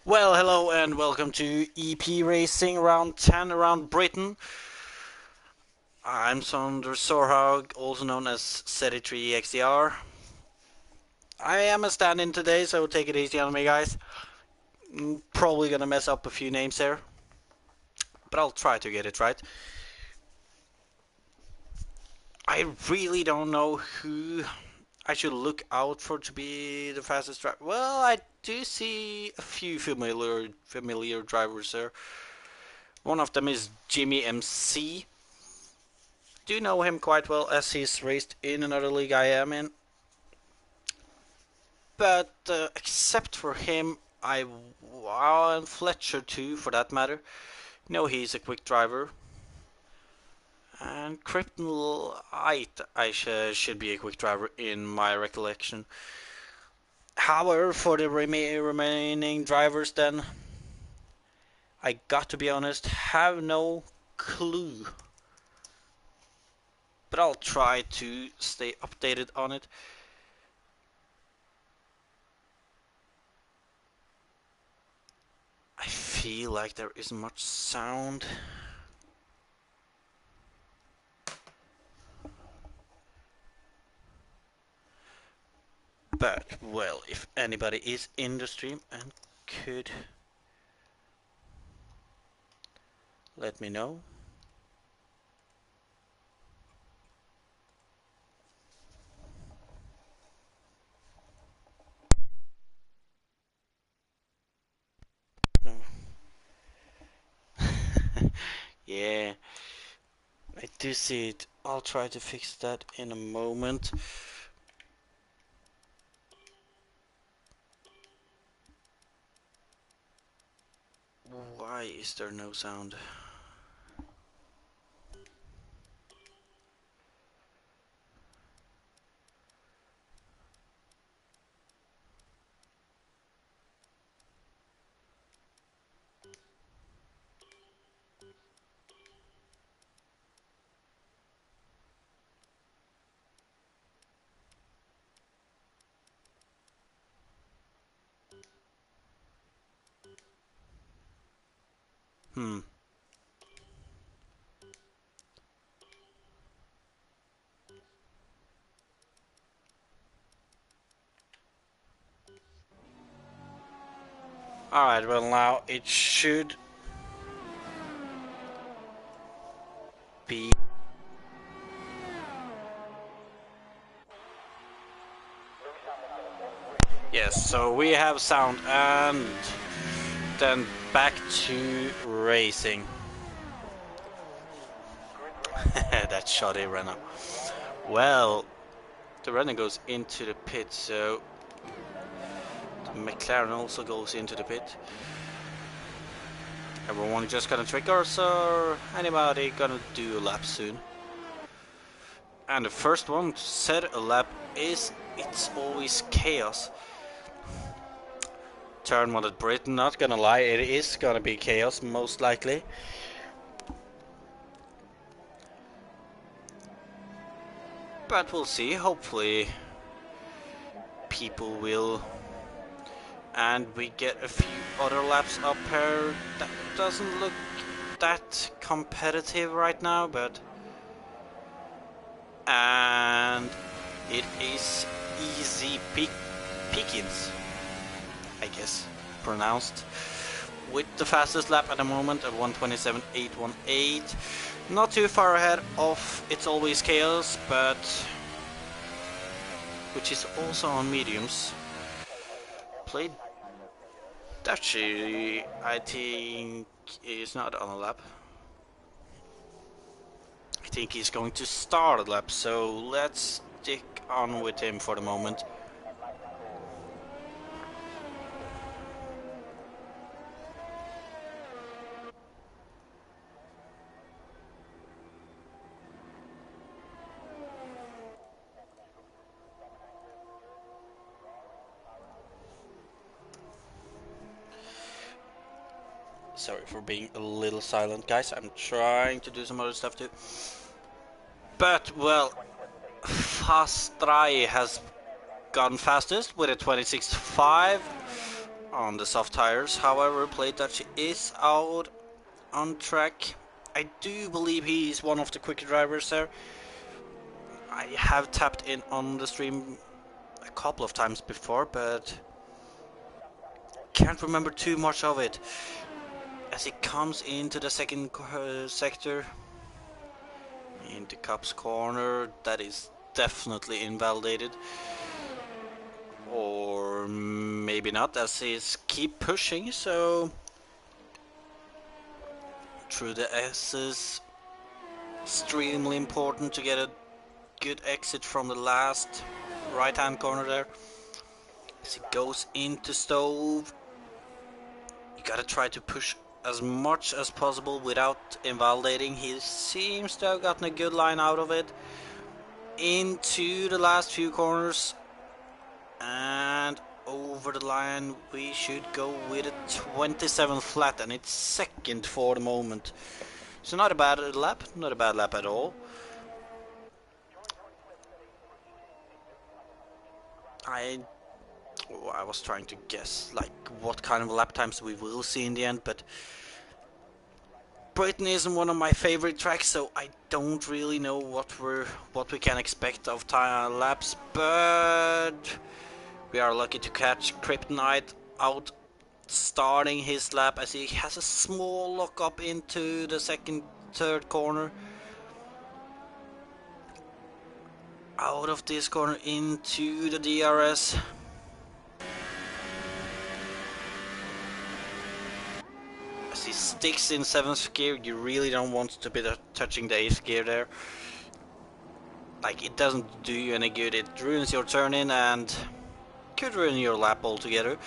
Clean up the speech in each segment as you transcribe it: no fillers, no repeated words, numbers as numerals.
Well, hello and welcome to EP Racing Round 10 around Britain. I'm Sander Sorhaug, also known as SETI3XDR. I am a stand-in today, so take it easy on me, guys. Probably gonna mess up a few names here, but I'll try to get it right. I really don't know who I should look out for to be the fastest driver. Well, I do see a few familiar drivers there. One of them is Jimmy MC. Do know him quite well as he's raced in another league I am in. But except for him, and Fletcher too, for that matter. No, he's a quick driver. And Kryptonite, should be a quick driver in my recollection. However, for the remaining drivers, then I got to be honest, have no clue. But I'll try to stay updated on it. I feel like there isn't much sound. But, well, if anybody is in the stream and could let me know. No. Yeah, I do see it. I'll try to fix that in a moment. Why is there no sound? Hmm. Alright, well now it should be. Yes, so we have sound and then back to racing. That shoddy Renault. Well, the Renault goes into the pit, so the McLaren also goes into the pit. Everyone just gonna trick us, or anybody gonna do a lap soon? And the first one to set a lap is It's Always Chaos. Turn 1 at Britain, not gonna lie, it is gonna be chaos, most likely. But we'll see, hopefully people will. And we get a few other laps up here. That doesn't look that competitive right now, but... And it is easy pickings, I guess, pronounced, with the fastest lap at the moment at 1:27.818. Not too far ahead of It's Always Chaos, but which is also on mediums. Played Dutchy, I think, is not on a lap. I think he's going to start a lap, so let's stick on with him for the moment. Sorry for being a little silent, guys. I'm trying to do some other stuff too. But, well, Fastrai has gone fastest with a 26.5. on the soft tires. However, Play Dutch is out on track. I do believe he's one of the quicker drivers there. I have tapped in on the stream a couple of times before, but can't remember too much of it. As he comes into the second sector, into Cup's corner, that is definitely invalidated. Or maybe not, as he's keep pushing, so through the S's, extremely important to get a good exit from the last right hand corner there. As he goes into Stove, you gotta try to push as much as possible without invalidating. He seems to have gotten a good line out of it into the last few corners, and over the line we should go with a 27 flat, and it's second for the moment. So not a bad lap, not a bad lap at all. I was trying to guess like what kind of lap times we will see in the end, but Britain isn't one of my favorite tracks, so I don't really know what we can expect of time laps. But we are lucky to catch Kryptonite out starting his lap, as he has a small lock up into the third corner. Out of this corner into the DRS. As he sticks in 7th gear, you really don't want to be touching the 8th gear there. Like, it doesn't do you any good, it ruins your turn in and could ruin your lap altogether.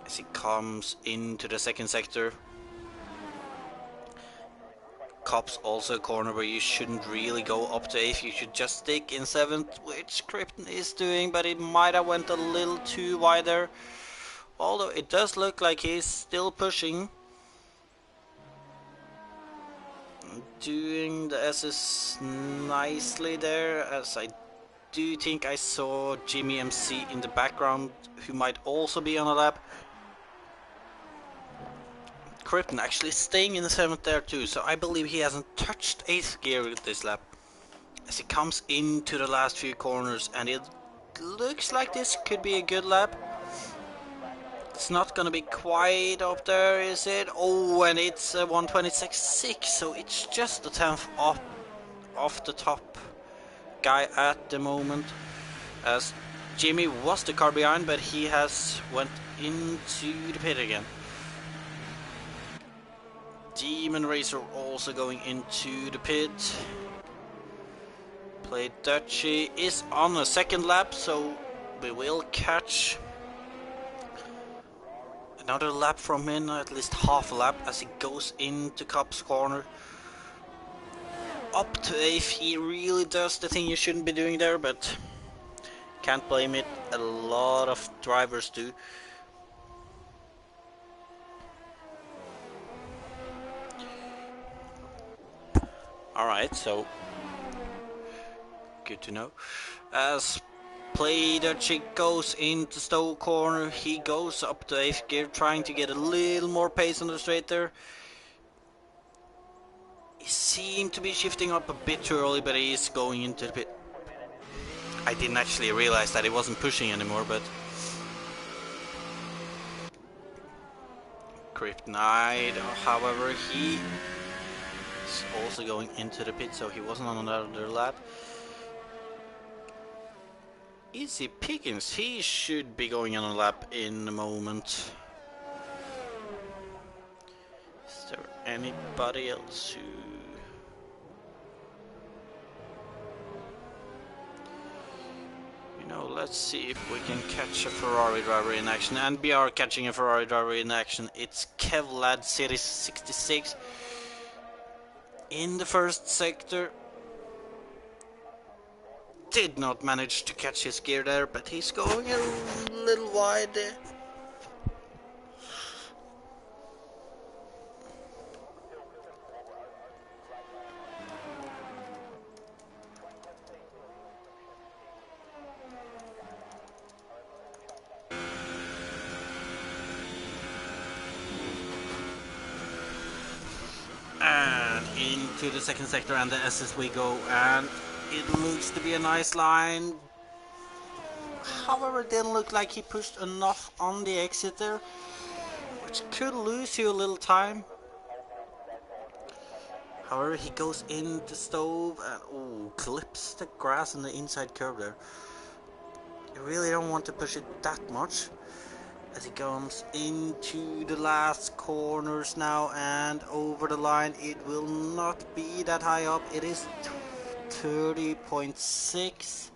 As he comes into the second sector. Cop's also a corner where you shouldn't really go up to 8th, you should just stick in 7th, which Krypton is doing, but it might have went a little too wide there. Although it does look like he's still pushing. Doing the S's nicely there, as I do think I saw Jimmy MC in the background, who might also be on a lap. Krypton actually staying in the 7th there too, so I believe he hasn't touched 8th gear with this lap. As he comes into the last few corners, and it looks like this could be a good lap. It's not gonna be quite up there, is it? Oh, and it's 126.6, so it's just a 10th off the top guy at the moment. As Jimmy was the car behind, but he has went into the pit again. Demon Racer also going into the pit. Play Dutchy is on a second lap, so we will catch another lap from him, at least half a lap, as he goes into Cup's corner. Up to 8th, he really does the thing you shouldn't be doing there, but can't blame it, a lot of drivers do. Alright, so good to know. As Play Dutchy goes into Stowe corner, he goes up to 8th gear, trying to get a little more pace on the straight there. He seemed to be shifting up a bit too early, but he is going into the pit. I didn't actually realize that he wasn't pushing anymore, but Kryptonite, however, he is also going into the pit, so he wasn't on another lap. Easy pickings, he should be going on a lap in a moment. Is there anybody else who... You know, let's see if we can catch a Ferrari driver in action, and we are catching a Ferrari driver in action. It's Kevlad Series 66 in the first sector. Did not manage to catch his gear there, but he's going a little wide there. And into the second sector and the SS we go, and it looks to be a nice line. However, it didn't look like he pushed enough on the exit there, which could lose you a little time. However, he goes into stove and clips the grass in the inside curve there. You really don't want to push it that much, as he comes into the last corners now and over the line. It will not be that high up. It is 30.6,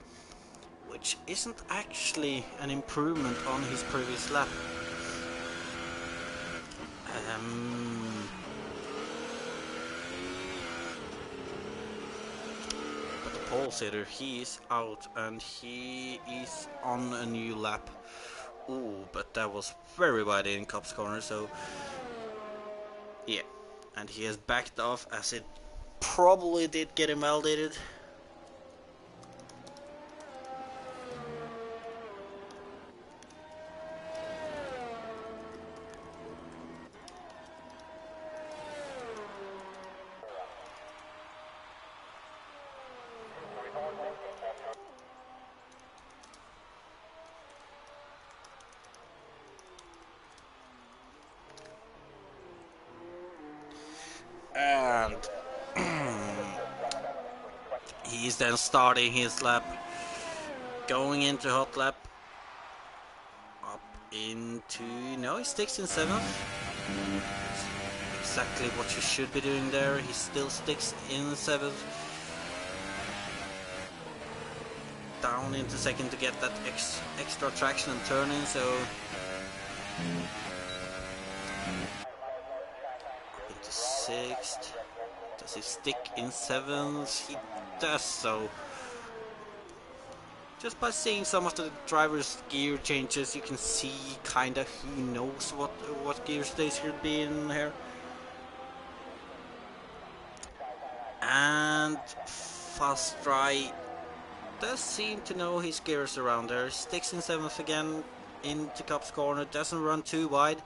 which isn't actually an improvement on his previous lap. But the pole sitter, he is out and he is on a new lap. Ooh, but that was very wide in Cop's corner, so yeah. And he has backed off, as it probably did get him validated. And he's then starting his lap, going into hot lap, up into, no, he sticks in 7th. Exactly what you should be doing there. He still sticks in 7th. Down into 2nd to get that extra traction and turning, so up into 6th. Does he stick in 7th? He does so. Just by seeing some of the driver's gear changes, you can see kinda who knows what gears they should be in here. And Fast Dry does seem to know his gears around there. Sticks in 7th again into Cop's corner, doesn't run too wide.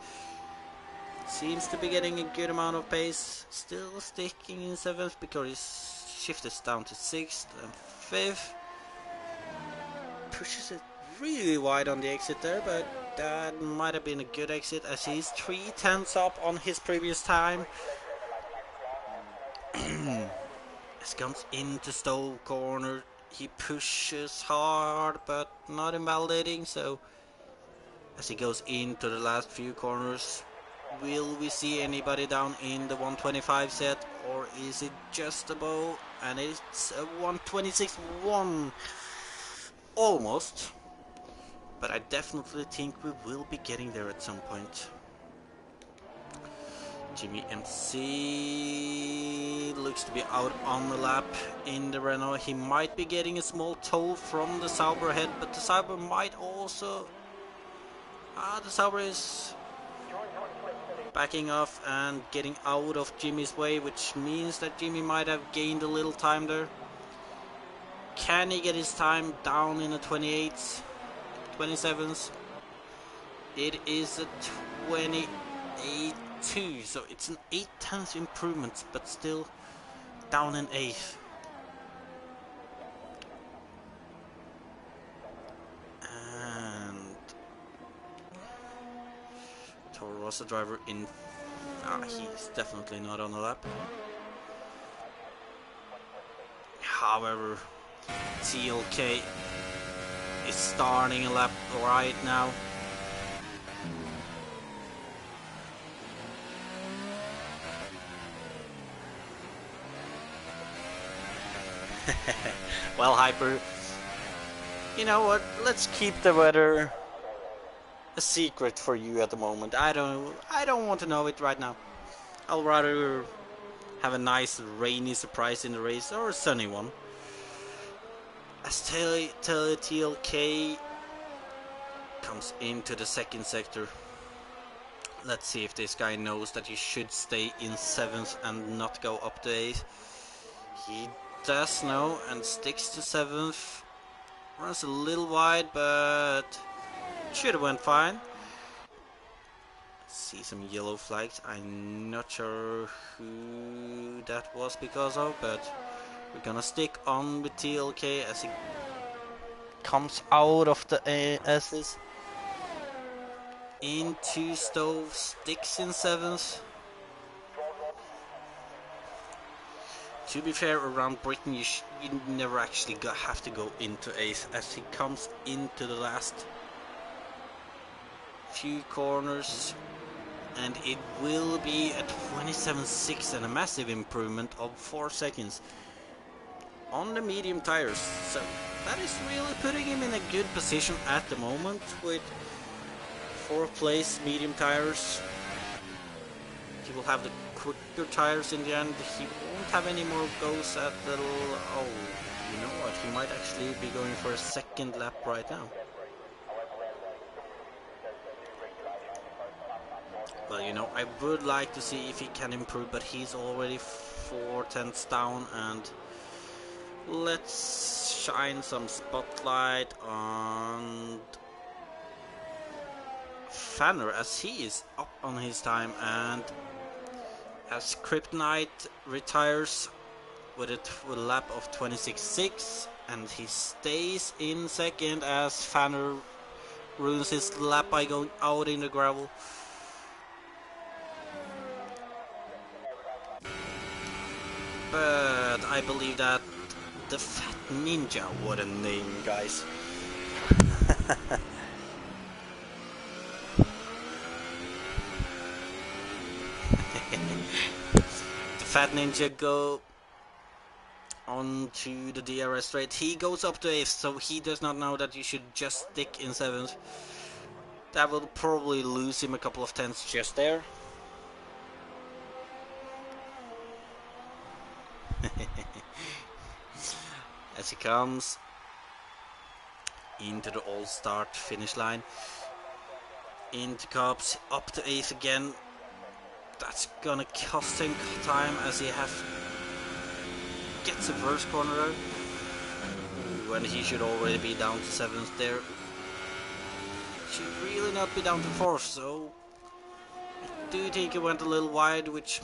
Seems to be getting a good amount of pace. Still sticking in 7th because his shift is down to 6th and 5th. Pushes it really wide on the exit there, but that might have been a good exit, as he's 3/10 up on his previous time. As comes into stove corner, he pushes hard but not invalidating, so as he goes into the last few corners, will we see anybody down in the 125 set, or is it just above? And it's a 126.1, almost, but I definitely think we will be getting there at some point. Jimmy MC looks to be out on the lap in the Renault. He might be getting a small tow from the Sauber ahead, but the Sauber might also... the Sauber is backing off and getting out of Jimmy's way, which means that Jimmy might have gained a little time there. Can he get his time down in the 28s, 27s? It is a 28.2, so it's an 8/10 improvement, but still down in 8th. And Toro Rosso driver in... he's definitely not on the lap. However, TLK is starting a lap right now. Well, Hyper, you know what? Let's keep the weather a secret for you at the moment. I don't want to know it right now. I'll rather have a nice rainy surprise in the race, or a sunny one. As TLK comes into the 2nd sector. Let's see if this guy knows that he should stay in 7th and not go up to 8th. He does know and sticks to 7th. Runs a little wide, but should have went fine. See some yellow flags. I'm not sure who that was because of, but we're gonna stick on with TLK as he comes out of the S's into stove, sticks in seventh. To be fair, around Britain you never actually have to go into eighth as he comes into the last few corners, and it will be a 27.6 and a massive improvement of 4 seconds on the medium tires. So that is really putting him in a good position at the moment with 4th place medium tires. He will have the quicker tires in the end. He won't have any more goes at the... Oh, you know what? He might actually be going for a second lap right now. Well, you know, I would like to see if he can improve, but he's already 4/10 down, and let's shine some spotlight on Fanner as he is up on his time, and as Kryptonite retires with a lap of 26.6, and he stays in second as Fanner ruins his lap by going out in the gravel. But I believe that the Fat Ninja, what a name, guys. The Fat Ninja go on to the DRS straight. He goes up to 8th, so he does not know that you should just stick in 7th. That will probably lose him a couple of tenths just there. As he comes into the all-start finish line, into cups, up to 8th again. That's gonna cost him time as he gets the first corner out when he should already be down to 7th there. Should really not be down to 4th, so I do think he went a little wide, which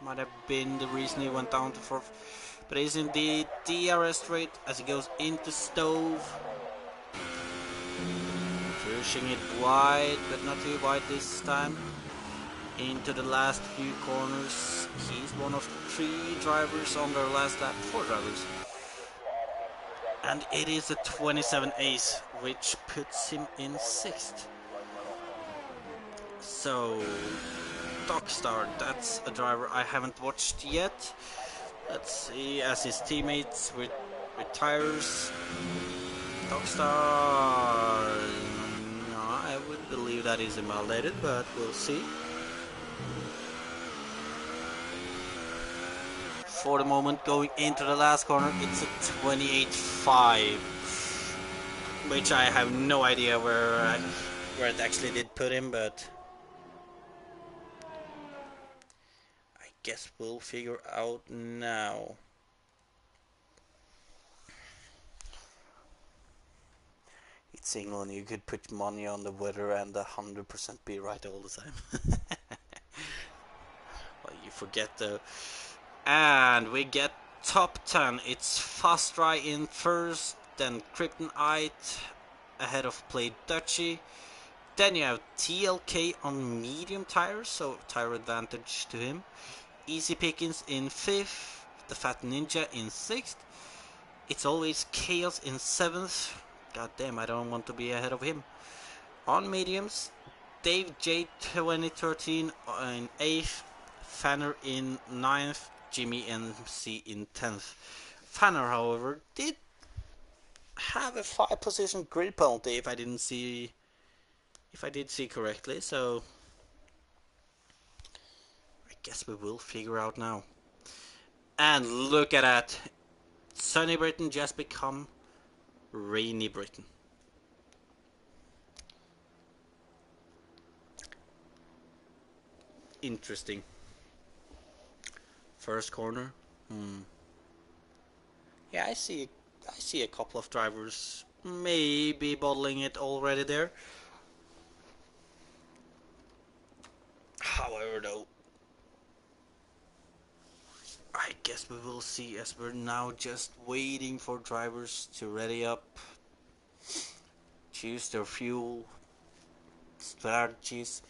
might have been the reason he went down to 4th. But he's in the DRS straight as he goes into stove. Pushing it wide, but not too wide this time. Into the last few corners. He's one of 3 drivers on their last lap. 4 drivers. And it is a 27 ace, which puts him in 6th. So, Dockstar, that's a driver I haven't watched yet. Let's see, as his teammates retires. Dockstar, no, I would believe that is invalidated, but we'll see. For the moment, going into the last corner, it's a 28.5, which I have no idea where it actually did put him, but I guess we'll figure out now. It's England, you could put money on the weather and 100% be right all the time. Well, you forget though. And we get top 10. It's Fast Dry in first, then Kryptonite ahead of Play Dutchy. Then you have TLK on medium tires, so tire advantage to him. Easy Pickings in 5th, the Fat Ninja in 6th. It's Always Chaos in 7th. God damn, I don't want to be ahead of him. On mediums, Dave J 2013 in 8th, Fanner in 9th, Jimmy MC in 10th. Fanner, however, did have a 5-position grid penalty if I did see correctly, so I guess we will figure out now. And look at that. Sunny Britain just become rainy Britain. Interesting. First corner. Yeah, I see a couple of drivers maybe bottling it already there. However, though, I guess we will see, as we're now just waiting for drivers to ready up, choose their fuel strategies.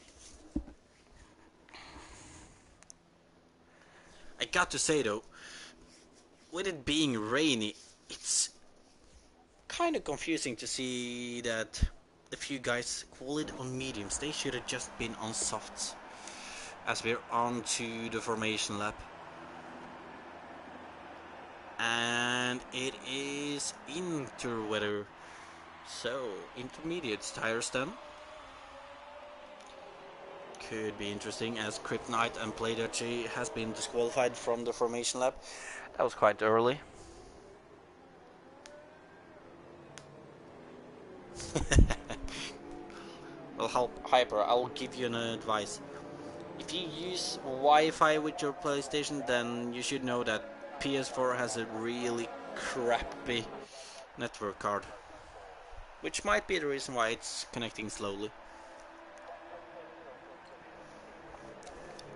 I got to say though, with it being rainy, it's kind of confusing to see that a few guys call it on mediums. They should have just been on softs, as we're on to the formation lap. And it is interweather, so intermediate tires then. Could be interesting, as Kryptonite and Playduchy has been disqualified from the formation lap. That was quite early. Well, Hyper, I'll give you an advice. If you use Wi-Fi with your PlayStation, then you should know that PS4 has a really crappy network card, which might be the reason why it's connecting slowly.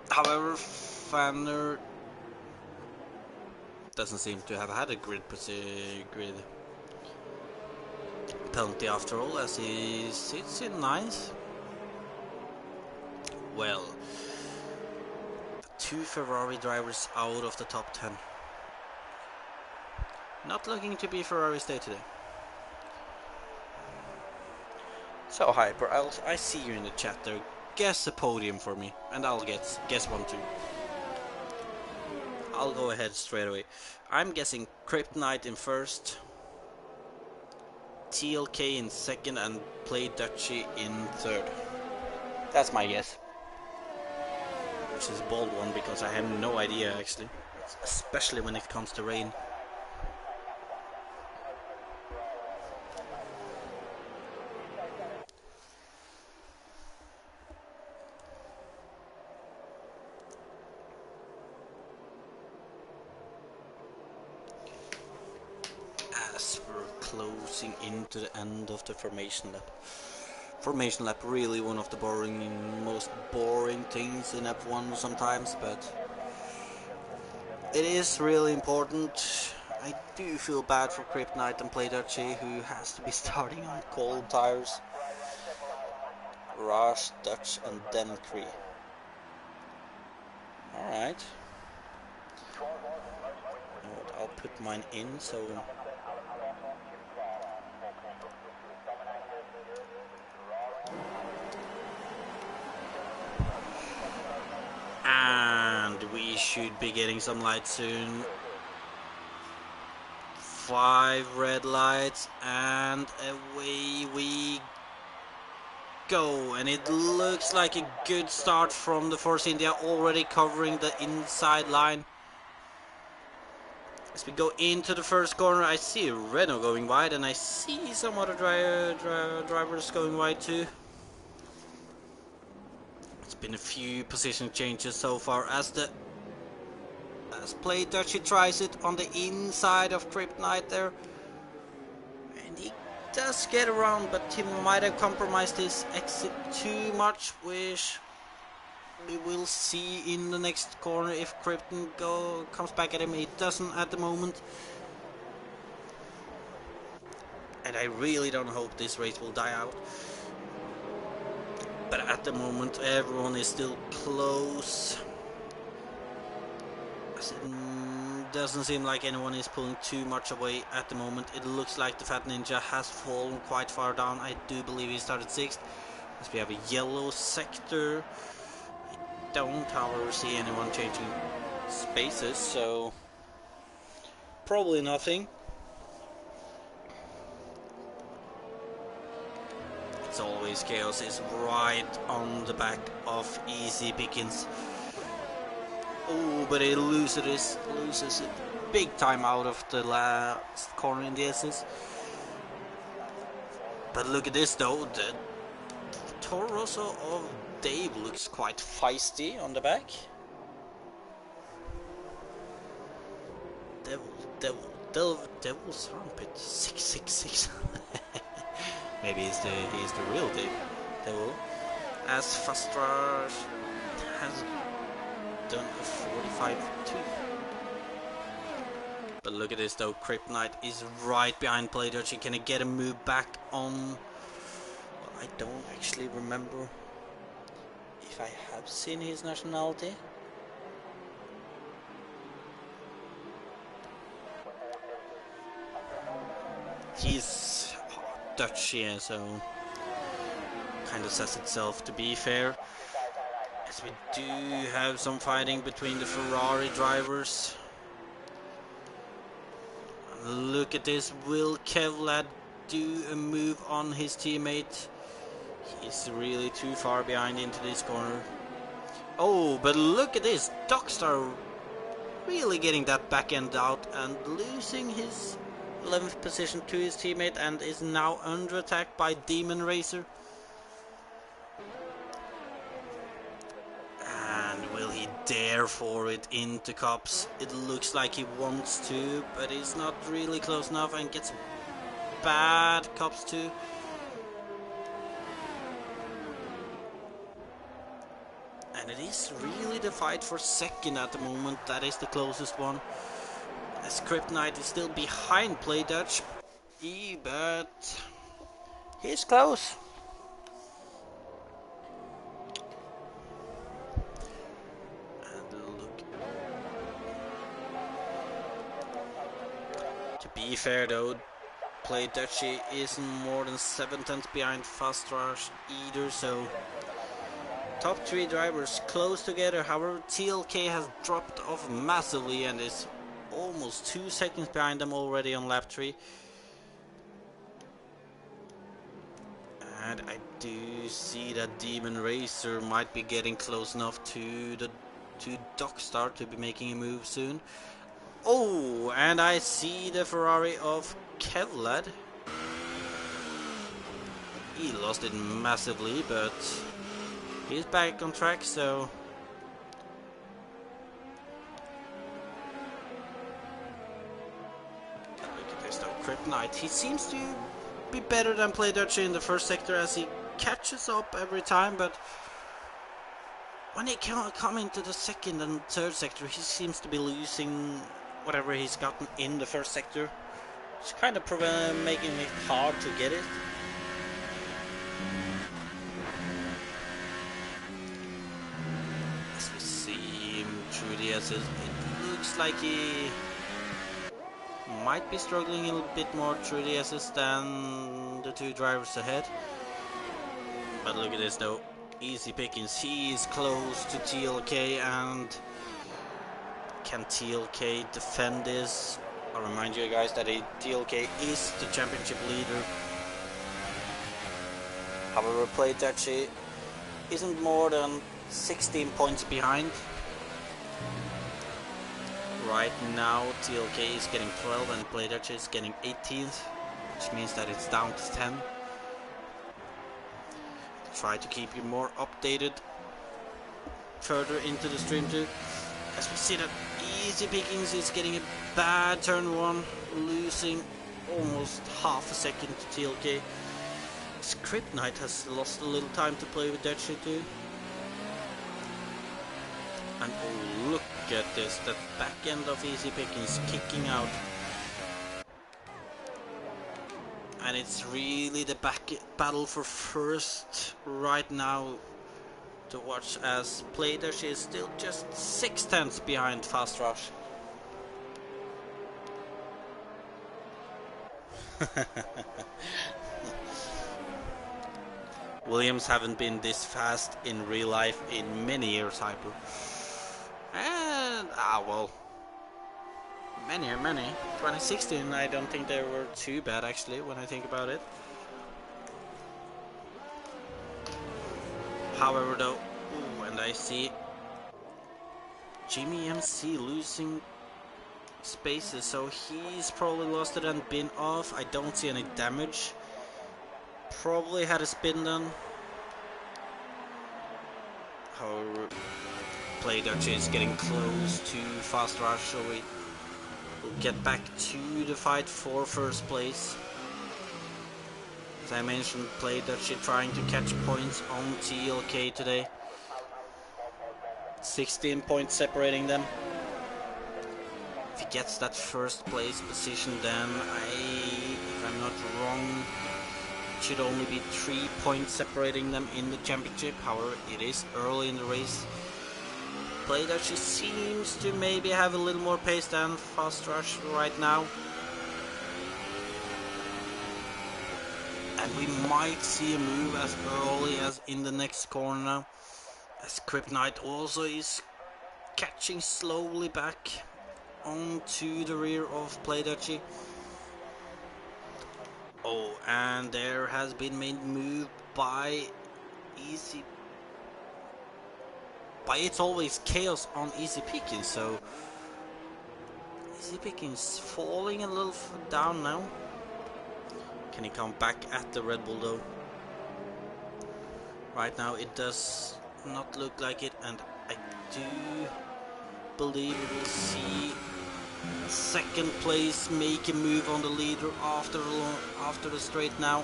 However, Fanner doesn't seem to have had a grid penalty after all, as he sits in ninth. Well, 2 Ferrari drivers out of the top 10. Not looking to be Ferrari's day today. So Hyper, I see you in the chat there. Guess a podium for me, and I'll guess one too. I'll go ahead straight away. I'm guessing Kryptonite in first, TLK in second, and Play Dutchy in third. That's my guess. Which is a bold one, because I have no idea actually, especially when it comes to rain. As we're closing into the end of the formation lap. Formation lap, really one of the most boring things in F1 sometimes, but it is really important. I do feel bad for Kryptonite and Playduchy, who has to be starting on cold tires. Raj, Dutch, and then Cree. Alright. I'll put mine in, so... And we should be getting some lights soon. 5 red lights, and away we go. And it looks like a good start from the Force India, already covering the inside line. As we go into the first corner, I see Renault going wide, and I see some other drivers going wide too. It's been a few position changes so far, as Play Dutchy tries it on the inside of Kryptonite there. And he does get around, but he might have compromised his exit too much, which we will see in the next corner if Krypton comes back at him. He doesn't at the moment. And I really don't hope this race will die out. But at the moment everyone is still close. It doesn't seem like anyone is pulling too much away at the moment. It looks like the Fat Ninja has fallen quite far down. I do believe he started 6th. As we have a yellow sector. I don't, however, see anyone changing spaces, so probably nothing. It's always chaos is right on the back of Easy Pickens. Oh, but he loses it big time out of the last corner in the essence. But look at this though, the Toro Rosso of Dave looks quite feisty on the back. Devil's armpit 666. Maybe he's the real Devil. As Fastrage has done a 45-2. But look at this though, Kryptonite is right behind PlayDutch. Can he get a move back on? Well, I don't actually remember if I have seen his nationality. He's Dutch, yeah, so kind of says itself. To be fair, as we do have some fighting between the Ferrari drivers. Look at this, will Kevlad do a move on his teammate? He's really too far behind into this corner. Oh, but look at this, Dogstar really getting that back end out and losing his 11th position to his teammate, and is now under attack by Demon Racer. And will he dare for it into Cops? It looks like he wants to, but he's not really close enough and gets bad Cops too. And it is really the fight for second at the moment. That is the closest one. As Kryptonite is still behind PlayDutch, but he's close. And look. To be fair though, PlayDutch isn't more than 7 tenths behind Fast Rush either, so top 3 drivers close together. However, TLK has dropped off massively and is almost 2 seconds behind them already on lap 3. And I do see that Demon Racer might be getting close enough to Dogstar to be making a move soon. Oh, and I see the Ferrari of Kevlad. He lost it massively, but he's back on track, so look at this though, Kryptonite. He seems to be better than PlayDutch in the first sector as he catches up every time, but when he come into the second and third sector, he seems to be losing whatever he's gotten in the first sector. It's kind of making it hard to get it. As we see him through the assist, it looks like he might be struggling a little bit more through the assist than the 2 drivers ahead. But look at this though, easy pickings. He is close to TLK, and can TLK defend this? I'll remind you guys that TLK is the championship leader. However, PlayDutch isn't more than 16 points behind. Right now TLK is getting 12 and PlayDutch is getting 18th, which means that it's down to 10. Try to keep you more updated further into the stream too. As we see that easy pickings is getting a bad turn 1, losing almost half a second to TLK. Kryptonite has lost a little time to play with Dutch too. And oh, look at this, that back end of easy pickings kicking out. And it's really the battle for first right now to watch, as PlayDutch is still just 6 tenths behind Fast Rush. Williams haven't been this fast in real life in many years, Hyper. And, well, many. 2016, I don't think they were too bad actually, when I think about it. However though, ooh, and I see Jimmy MC losing spaces, so he's probably lost it and been off. I don't see any damage. Probably had a spin done. However, PlayDutch is getting close to Fast Rush, so we will get back to the fight for first place. As I mentioned, PlayDutch trying to catch points on TLK today. 16 points separating them. If he gets that first place position, then if I'm not wrong, it should only be 3 points separating them in the championship. However, it is early in the race. Play Dutchy seems to maybe have a little more pace than Fast Rush right now. And we might see a move as early as in the next corner now. As Kryptonite also is catching slowly back onto the rear of Play Dutchy. Oh, and there has been made move by Easy. By It's Always Chaos on Easy Pickings, so Easy Pickings falling a little down now. Can he come back at the Red Bull though? Right now it does not look like it, and I do believe we will see second place make a move on the leader after the straight now.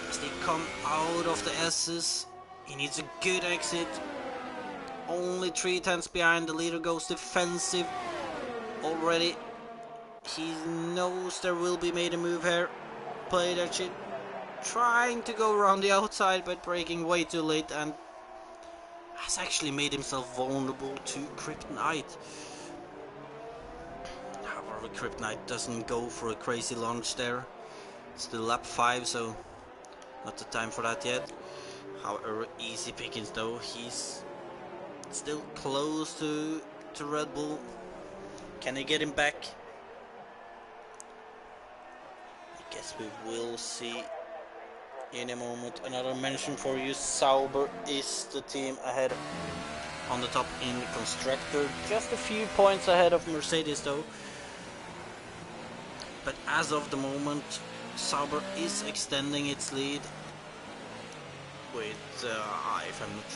As they come out of the S's, he needs a good exit. Only 3/10 behind, the leader goes defensive already. He knows there will be made a move here. Play that shit. Trying to go around the outside but braking way too late, and has actually made himself vulnerable to Kryptonite. However, Kryptonite doesn't go for a crazy launch there. It's the lap 5, so not the time for that yet. However, Easy Pickings though, he's still close to Red Bull. Can he get him back? I guess we will see in a moment. Another mention for you, Sauber is the team ahead on the top in constructor. Just a few points ahead of Mercedes though. But as of the moment, Sauber is extending its lead with, if I'm not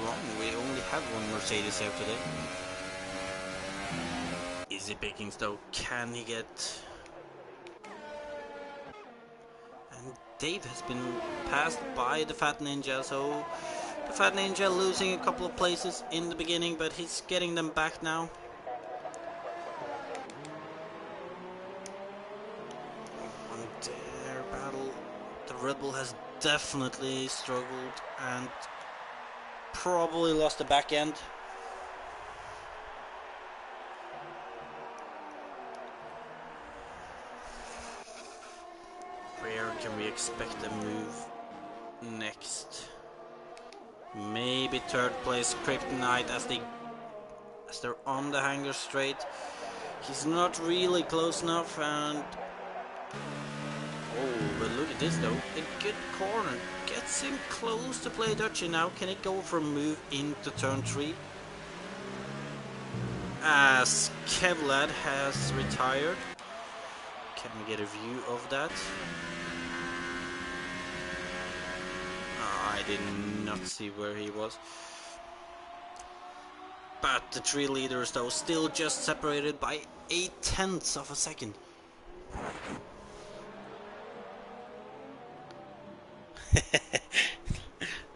wrong, we only have one Mercedes here today. Easy Pickings though, can he get... And Dave has been passed by the Fat Ninja, so the Fat Ninja losing a couple of places in the beginning, but he's getting them back now. On their battle, the Red Bull has definitely struggled and probably lost the back end. Where can we expect a move next? Maybe third place Kryptonite as they're on the hanger straight. He's not really close enough, and oh, but look at this though. A good corner gets him close to Play Dutchy now. Can it go for a move into turn 3? As Kevlad has retired. Can we get a view of that? I did not see where he was. But the 3 leaders though still just separated by 0.8 of a second.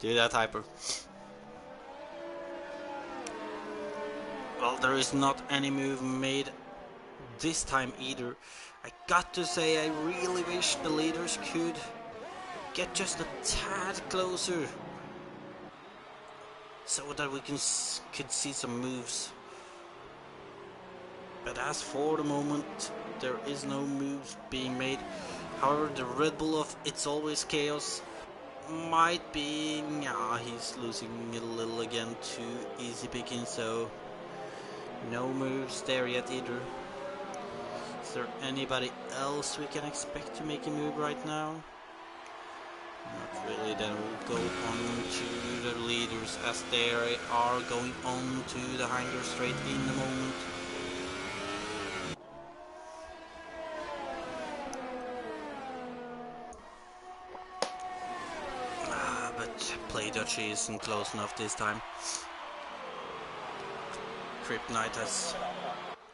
Do that, Hyper. Well, there is not any move made this time either. I got to say, I really wish the leaders could get just a tad closer so that we could see some moves. But as for the moment, there is no moves being made. However, the Red Bull of It's Always Chaos might be... yeah, he's losing a little again to Easy Pickings, so no moves there yet either. Is there anybody else we can expect to make a move right now? Not really. Then we'll go on to the leaders as they are going on to the hanger straight in the moment. But Play Dutchy isn't close enough this time. Kryptonite has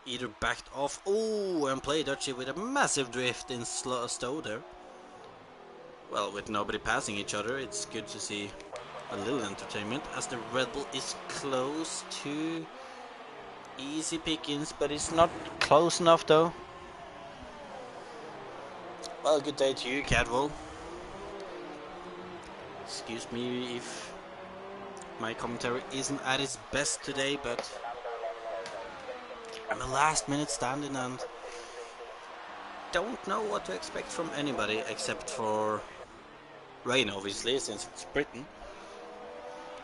either backed off, oh, and Play Dutchy with a massive drift in stow there. Well, with nobody passing each other, it's good to see a little entertainment as the Red Bull is close to easy pickings, but it's not close enough though. Well, good day to you, Cadwell. Excuse me if my commentary isn't at its best today, but I'm a last minute stand-in and don't know what to expect from anybody except for rain, obviously, since it's Britain.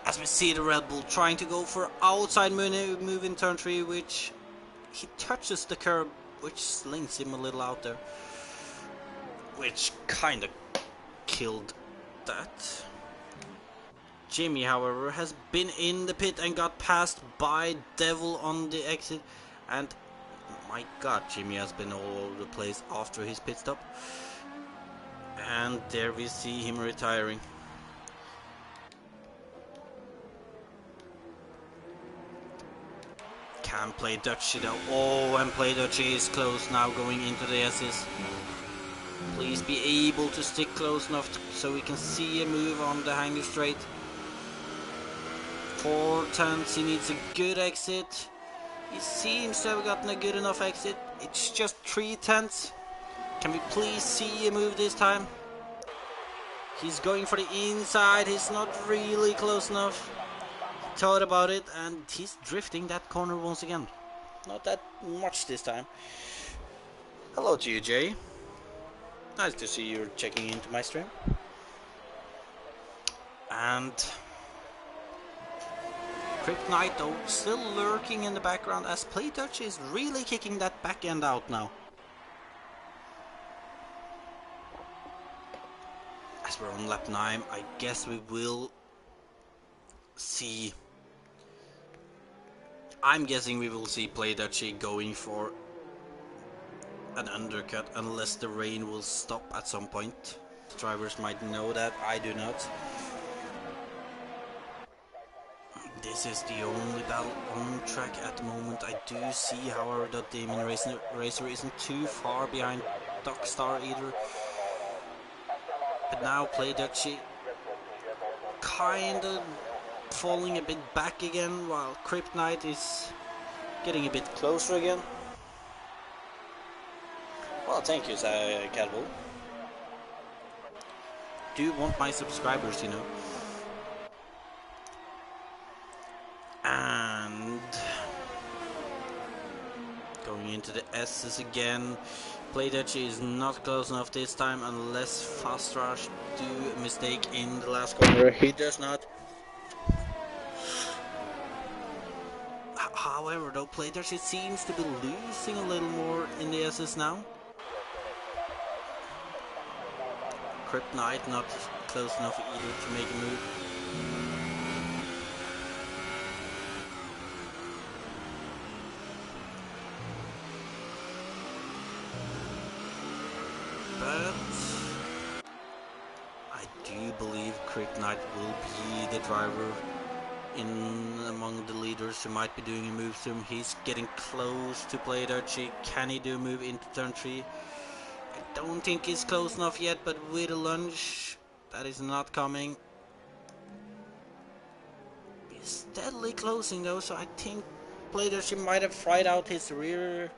As we see the Red Bull trying to go for outside move in turn 3, which he touches the curb, which slings him a little out there, which kinda killed that. Jimmy, however, has been in the pit and got passed by Devil on the exit, and my god, Jimmy has been all over the place after his pit stop. And there we see him retiring. Can play Dutchy though. Oh, and play Dutchy is close now going into the S's. Please be able to stick close enough so we can see a move on the hanger straight. 4 tenths, he needs a good exit. He seems to have gotten a good enough exit. It's just 3 tenths. Can we please see a move this time? He's going for the inside. He's not really close enough. He thought about it and he's drifting that corner once again. Not that much this time. Hello to you, Jay. Nice to see you checking into my stream. And Kryptonite though still lurking in the background as Play Dutch is really kicking that back end out now. As we're on lap 9, I guess we will see. I'm guessing we will see Play Dutchy going for an undercut unless the rain will stop at some point. Drivers might know that, I do not. This is the only battle on track at the moment. I do see, however, that Damien Racer isn't too far behind Dockstar either. But now Play Dutchy kinda falling a bit back again, while Kryptonite is getting a bit closer again. Well, thank you, Cadwell. Do want my subscribers, you know. And going into the S's again. Play Dutchy is not close enough this time unless Fast Rush do a mistake in the last corner. He does not. However, though, Play Dutchy seems to be losing a little more in the S's now. Kryptonite not close enough either to make a move. But I do believe Kryptonite will be the driver in among the leaders who might be doing a move soon. He's getting close to Play Dutchy. Can he do a move into turn 3? I don't think he's close enough yet, but with a lunge, that is not coming. He's steadily closing though, so I think Play Dutchy might have fried out his rear.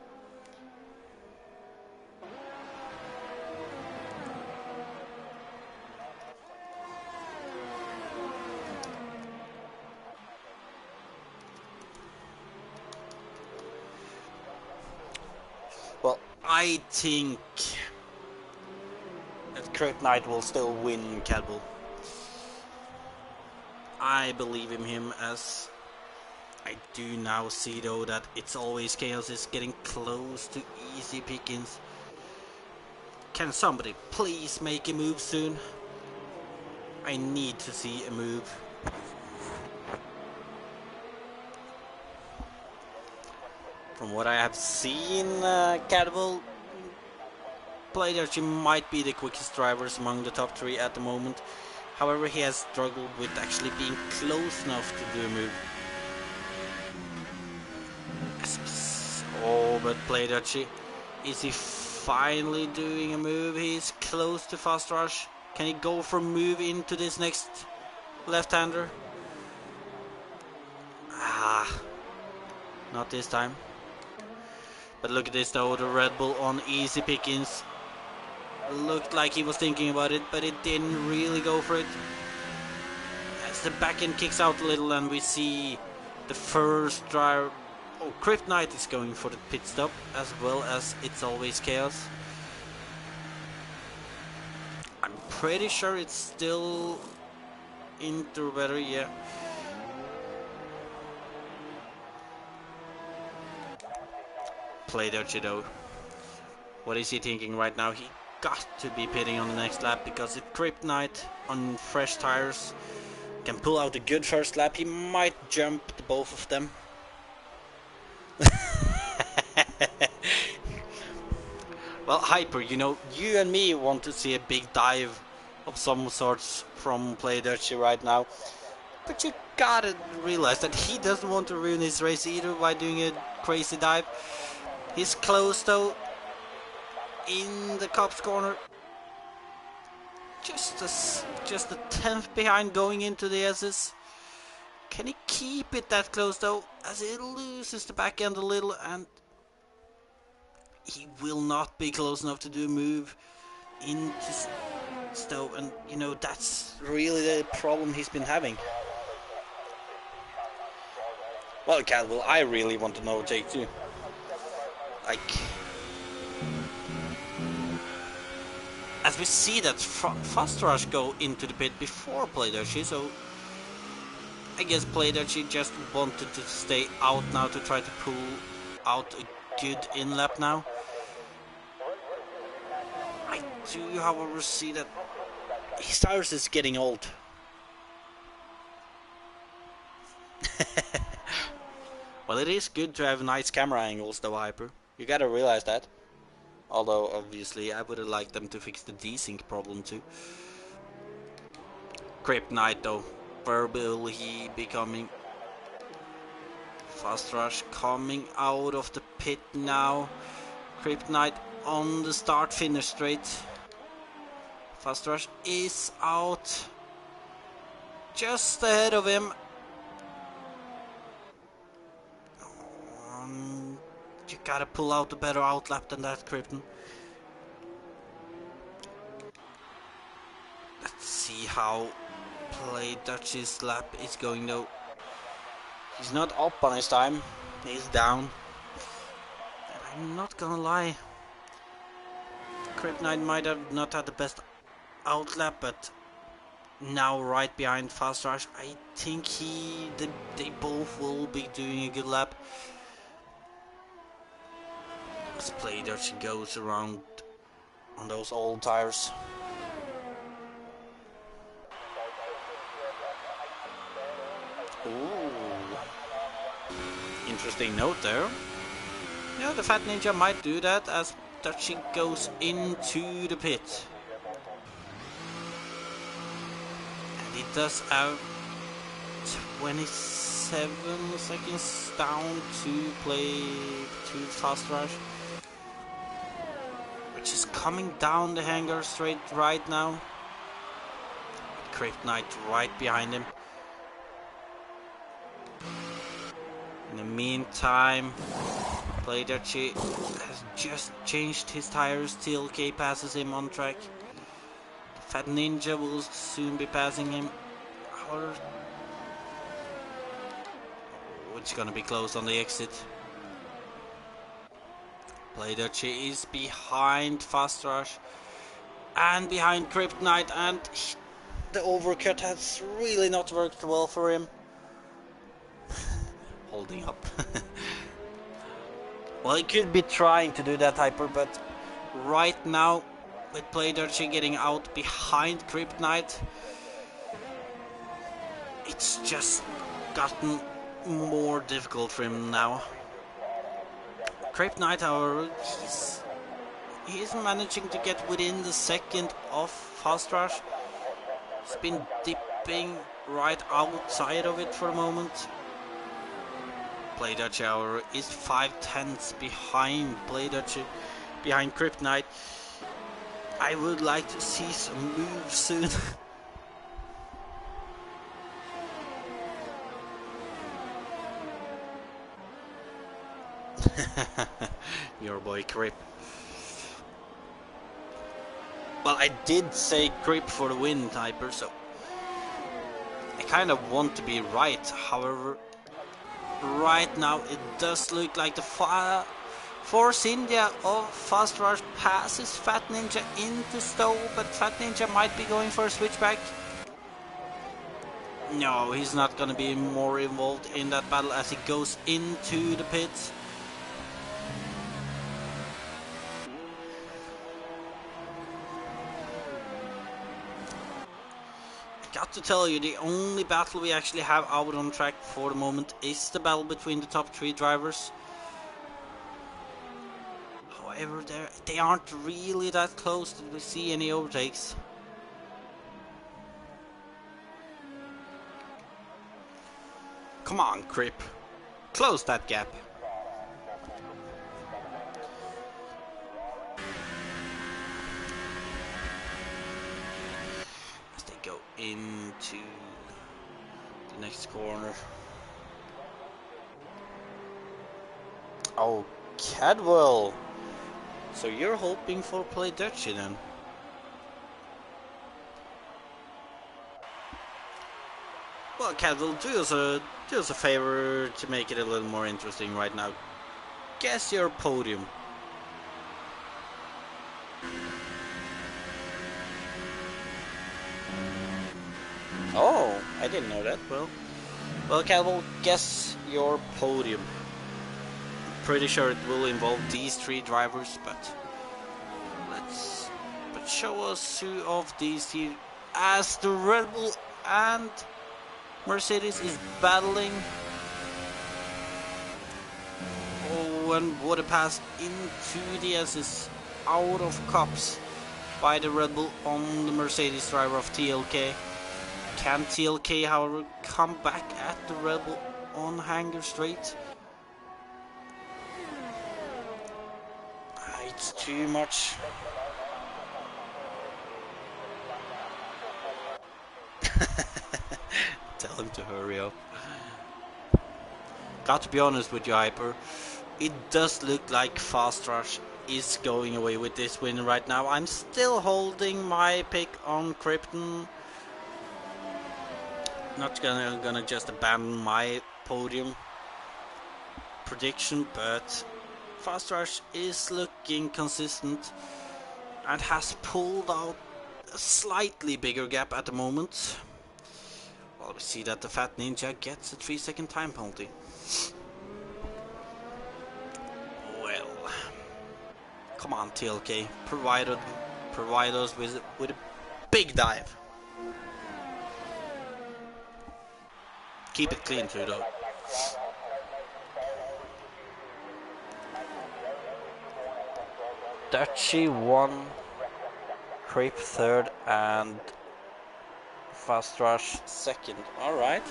Well, I think that Kryptonite will still win, Cadwell. I believe in him, as I do now see though that It's Always Chaos is getting close to easy pickings. Can somebody please make a move soon? I need to see a move. From what I have seen, Cadwell, Play Dutchy might be the quickest drivers among the top 3 at the moment. However, he has struggled with actually being close enough to do a move. Oh, but Play Dutchy, is he finally doing a move? He's close to Fast Rush. Can he go for a move into this next left-hander. Ah, not this time. But look at this though, the Red Bull on easy pickings. Looked like he was thinking about it, but it didn't really go for it. As the back end kicks out a little and we see the first driver. Oh, Kryptonite is going for the pit stop, as well as It's Always Chaos. I'm pretty sure it's still into better, yeah. Play Dutchy though. What is he thinking right now? He got to be pitting on the next lap, because if Kryptonite on fresh tires can pull out a good first lap, he might jump the both of them. Well, Hyper, you know, you and me want to see a big dive of some sorts from Play Dutchy right now. But you gotta realize that he doesn't want to ruin his race either by doing a crazy dive. He's close though, in the Cop's corner. Just a tenth behind going into the S's. Can he keep it that close though, as it loses the back end a little, and he will not be close enough to do a move into Stowe, and you know, that's really the problem he's been having. Well, Cadwell, I really want to know Jake too. Like, as we see that Fast Rush go into the pit before Play Dutchy, so I guess Play Dutchy just wanted to stay out now to try to pull out a good in lap now. I do, however, see that his tires is getting old. Well, it is good to have nice camera angles though, Hyper. You gotta realize that. Although, obviously, I would have liked them to fix the desync problem too. Kryptonite though. Where will he be coming? Fast Rush coming out of the pit now. Kryptonite on the start-finish straight. Fast Rush is out. Just ahead of him. You gotta pull out a better outlap than that, Krypton. Let's see how Play Dutchy's lap is going though. He's not up on his time, he's down. And I'm not gonna lie, Kryptonite might have not had the best outlap, but now right behind Fast Rush, I think they both will be doing a good lap. As Play Dutchy goes around on those old tires. Ooh. Interesting note there. Yeah, the Fat Ninja might do that as Dutchy goes into the pit. And he does have 27 seconds down to play to Fast Rush, which is coming down the hangar straight right now. Kryptonite right behind him. In the meantime, Play Dutchy has just changed his tires. TLK passes him on track. Fat Ninja will soon be passing him. It's gonna be close on the exit. Play Dutchy is behind Fast Rush and behind Kryptonite, and the overcut has really not worked well for him. Holding up. Well, he could be trying to do that, Hyper, but right now, with Play Dutchy getting out behind Kryptonite, it's just gotten more difficult for him now. Kryptonite, however, he's managing to get within the second of Fast Rush. He's been dipping right outside of it for a moment. Play Dutchy, however, is 5/10 behind behind Kryptonite. I would like to see some moves soon. Your boy Crip. Well, I did say Crip for the win, Typer, so I kind of want to be right. However, right now it does look like the Force India of Fast Rush passes Fat Ninja into Stowe, but Fat Ninja might be going for a switchback. No, he's not gonna be more involved in that battle as he goes into the pits. Got to tell you, the only battle we actually have out on track for the moment is the battle between the top 3 drivers. However, they aren't really that close that we see any overtakes. Come on, Crip. Close that gap. As they go into the next corner. Oh, Cadwell. So you're hoping for play Dutchy then? Well, Cadwell, do us a favor to make it a little more interesting right now. Guess your podium. Oh, I didn't know that. Well, Cadwell, guess your podium. Pretty sure it will involve these 3 drivers, but show us who of these 3, as the Red Bull and Mercedes is battling. Oh, and what a pass into the S's, out of cups by the Red Bull on the Mercedes driver of TLK. Can TLK, however, come back at the Red Bull on Hanger Straight? It's too much. Tell him to hurry up. Got to be honest with you, Hyper. It does look like Fast Rush is going away with this win right now. I'm still holding my pick on Krypton. Not gonna just abandon my podium prediction, but Fast Rush is looking consistent and has pulled out a slightly bigger gap at the moment. Well, we see that the Fat Ninja gets a 3-second time penalty. Well, come on TLK, provide us with a big dive. Keep it clean too though. Dutchy 1, Creep 3rd, and Fast Rush 2nd. Alright.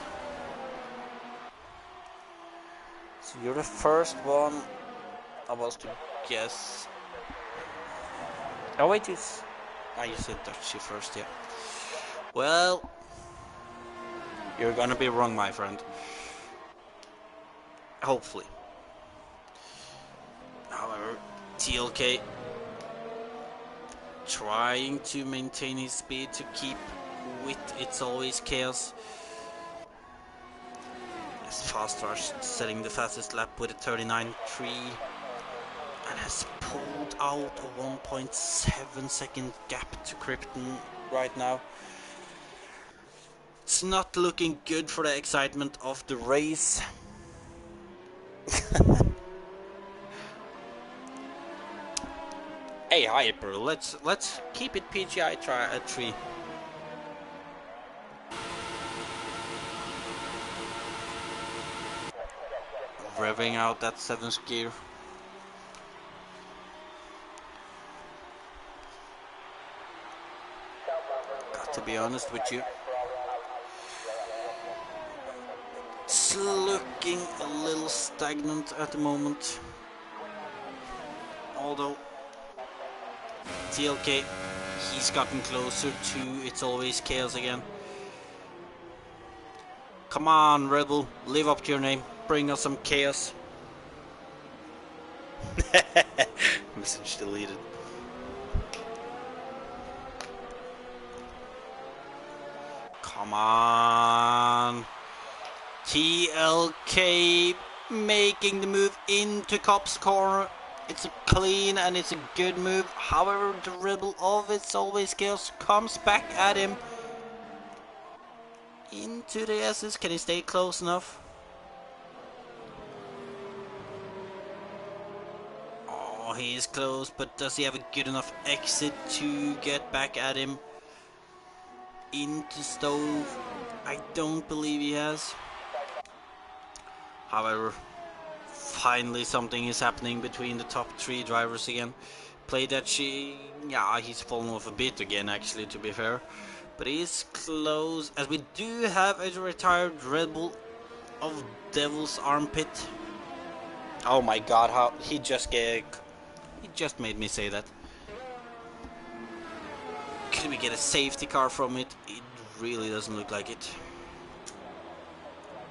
So you're the first one I was to guess. Oh wait, you said Dutchy first, yeah. Well, you're gonna be wrong, my friend. Hopefully. However, TLK trying to maintain his speed to keep with It's Always Chaos. As Fast Rush setting the fastest lap with a 39.3 and has pulled out a 1.7 second gap to Krypton right now. It's not looking good for the excitement of the race. Hey Hyper, let's keep it PGI 3. Revving out that 7th gear. Got to be honest with you, it's looking a little stagnant at the moment. Although TLK, he's gotten closer to It's Always Chaos again. Come on, Red Bull, live up to your name. Bring us some chaos. Message deleted. Come on. TLK making the move into Cop's corner. It's a clean and it's a good move. However, the rebel of It's Always Chaos comes back at him. Into the S's. Can he stay close enough? Oh, he is close, but does he have a good enough exit to get back at him? Into Stove? I don't believe he has. However, finally something is happening between the top three drivers again. Play that yeah, he's fallen off a bit again actually, to be fair. But he's close, as we do have a retired Red Bull of Devil's Armpit. Oh my god, how he just made me say that. Can we get a safety car from it? It really doesn't look like it.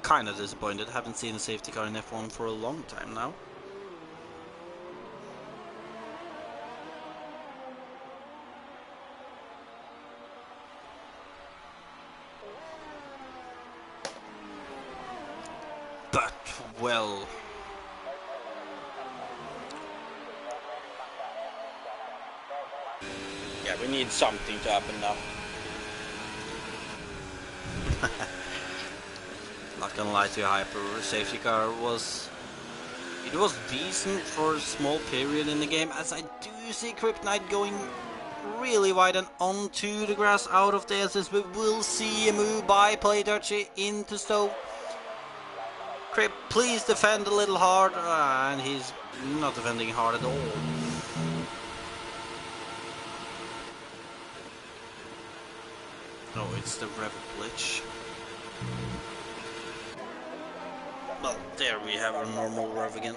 Kinda disappointed, haven't seen a safety car in F1 for a long time now. But, well... yeah, we need something to happen now. Not gonna lie to you, Hyper, safety car was... it was decent for a small period in the game, as I do see Kryptonite going really wide and onto the grass out of the SS. We will see a move by Playduchy into Stove. Kryp, please defend a little hard, and he's not defending hard at all. Oh, it's the rev glitch. Well, there we have a normal rev again.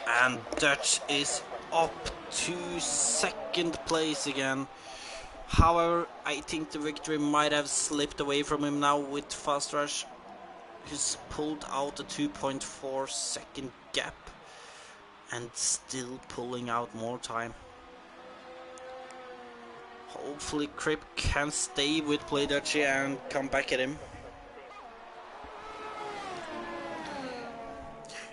And Dutch is up to second place again. However, I think the victory might have slipped away from him now with Fast Rush. He's pulled out a 2.4 second gap and still pulling out more time. Hopefully Kryp can stay with Playduchy and come back at him.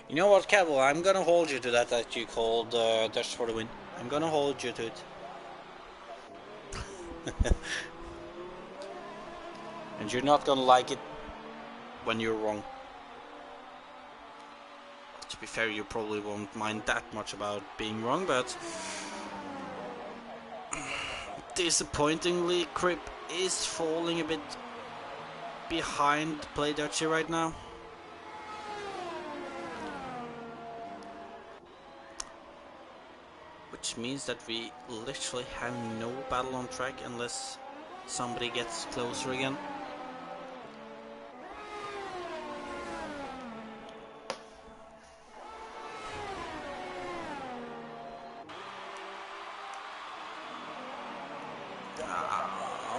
You know what, Cavill, I'm gonna hold you to that you called Dutch for the win. I'm gonna hold you to it. And you're not gonna like it when you're wrong. To be fair, you probably won't mind that much about being wrong, but... disappointingly, Kryp is falling a bit behind Playduchy right now. Which means that we literally have no battle on track unless somebody gets closer again.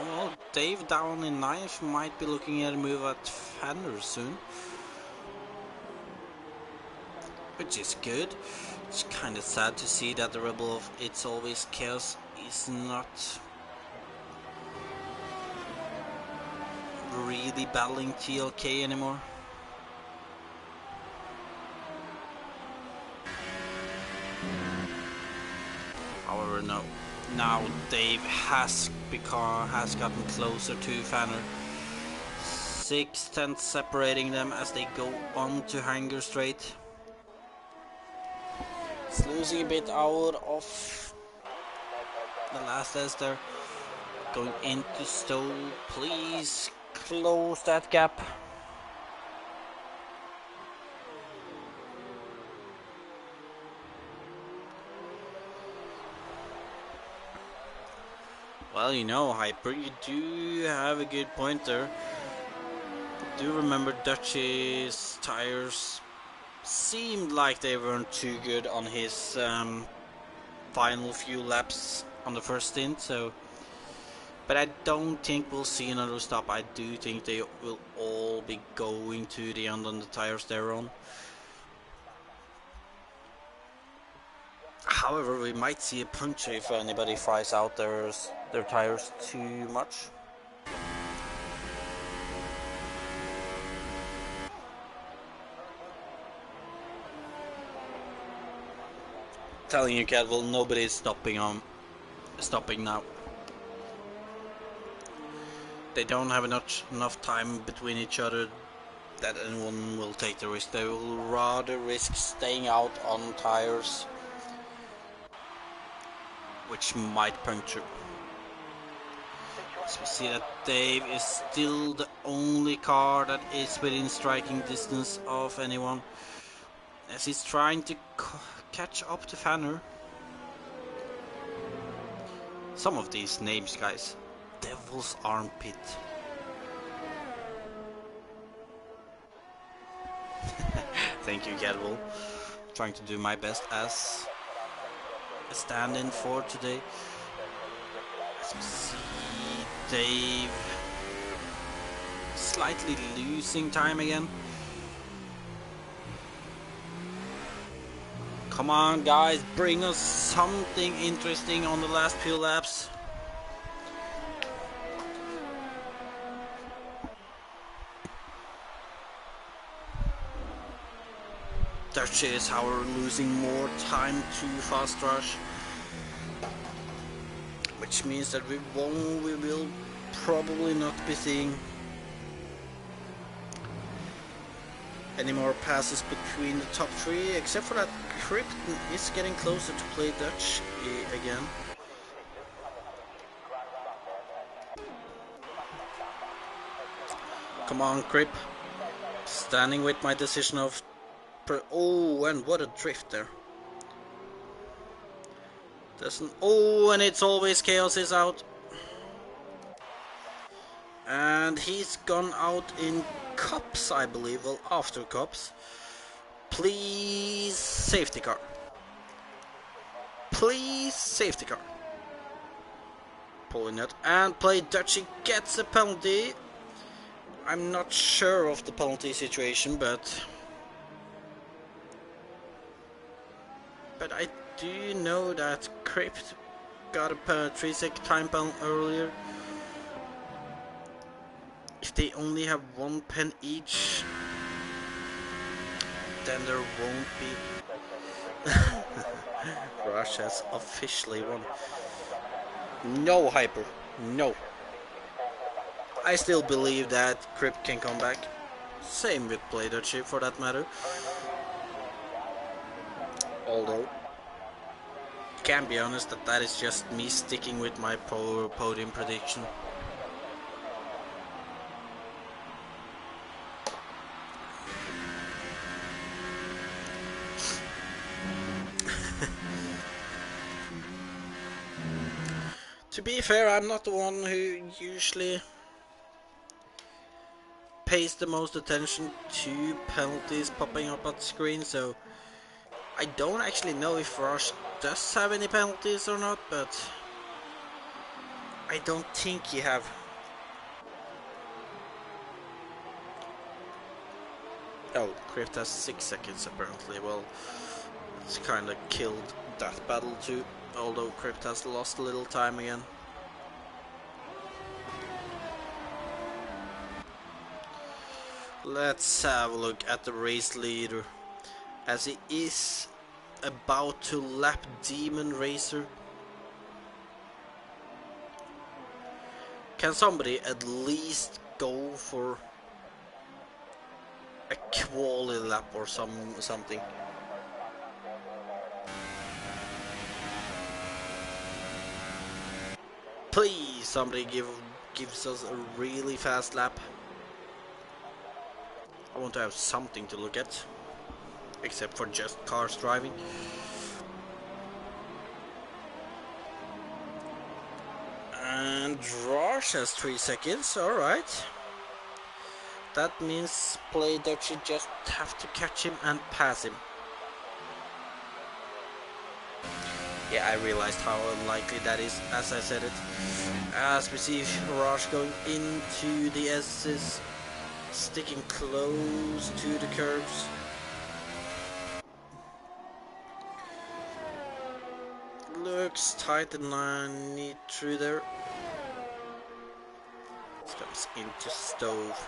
Well, Dave down in 9th might be looking at a move at Fender soon. Which is good. It's kind of sad to see that the rebel of It's Always Chaos is not really battling TLK anymore. However, no. Now Dave has gotten closer to Fanner. 6/10 separating them as they go on to Hanger Straight. It's losing a bit out of the last S there. Going into Stowe. Please close that gap. Well, you know, Hyper, you do have a good point there. Do remember Dutch's tires seemed like they weren't too good on his final few laps on the first stint, so But I don't think we'll see another stop. I do think they will all be going to the end on the tires they're on. However, we might see a puncture if anybody fries out their tires too much. Telling you, Cadwell, nobody is stopping now. They don't have enough time between each other that anyone will take the risk. They will rather risk staying out on tires which might puncture. So we see that Dave is still the only car that is within striking distance of anyone, as he's trying to catch up to Fanner. Some of these names, guys. Devil's Armpit. Thank you, Cadwell. Trying to do my best as a stand-in for today. As we see Dave slightly losing time again. Come on, guys, bring us something interesting on the last few laps. Dutch is, however, losing more time to Fast Rush, which means that we will probably not be seeing any more passes between the top three, except for that Krypton is getting closer to play Dutch again. Come on, Kryp. Standing with my decision of... Oh, and what a drift there. Oh, and it's always Chaos is out. And he's gone out in cups, I believe. Well, after cups. Please, safety car. Please, safety car. Pulling it and play Dutchy gets a penalty. I'm not sure of the penalty situation, but I do know that Crypt got a 3-second time penalty earlier. If they only have one pen each, then there won't be. Rush has officially won. No, Hyper, no. I still believe that Crypt can come back. Same with Play Dutchy for that matter. Although, can be honest that is just me sticking with my podium prediction. To be fair, I'm not the one who usually pays the most attention to penalties popping up on the screen, so I don't actually know if Rush does have any penalties or not, but I don't think he have. Oh, Crypt has 6 seconds apparently. Well, it's kinda killed that battle too, although Crypt has lost a little time again. Let's have a look at the race leader, as he is about to lap Demon Racer. Can somebody at least go for a quality lap or something? Please, somebody gives us a really fast lap. I want to have something to look at, except for just cars driving. And Rush has 3 seconds, alright. That means Play Dutchy just have to catch him and pass him. Yeah, I realized how unlikely that is as I said it. As we see Rush going into the S's, sticking close to the curves. Looks tight and neat through there. This comes into Stove.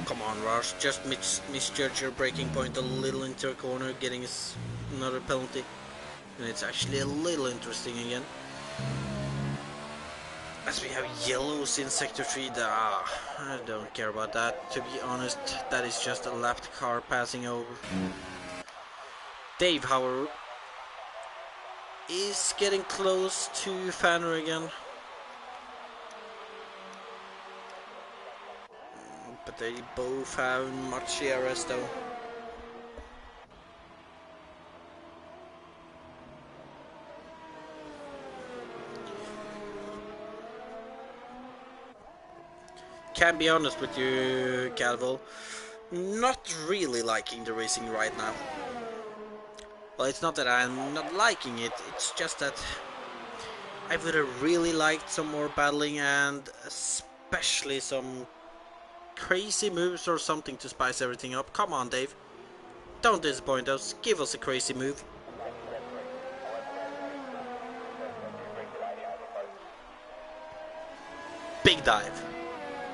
Come on, Rush, just misjudge your braking point a little into a corner, getting another penalty. And it's actually a little interesting again. As we have yellows in Sector 3, I don't care about that. To be honest, that is just a lapped car passing over. Dave, however, is getting close to Fanner again. But they both have much ERS though. Can be honest with you, Calvo, not really liking the racing right now. Well, it's not that I'm not liking it, it's just that I would have really liked some more battling and especially some crazy moves or something to spice everything up. Come on, Dave. Don't disappoint us. Give us a crazy move. Big dive.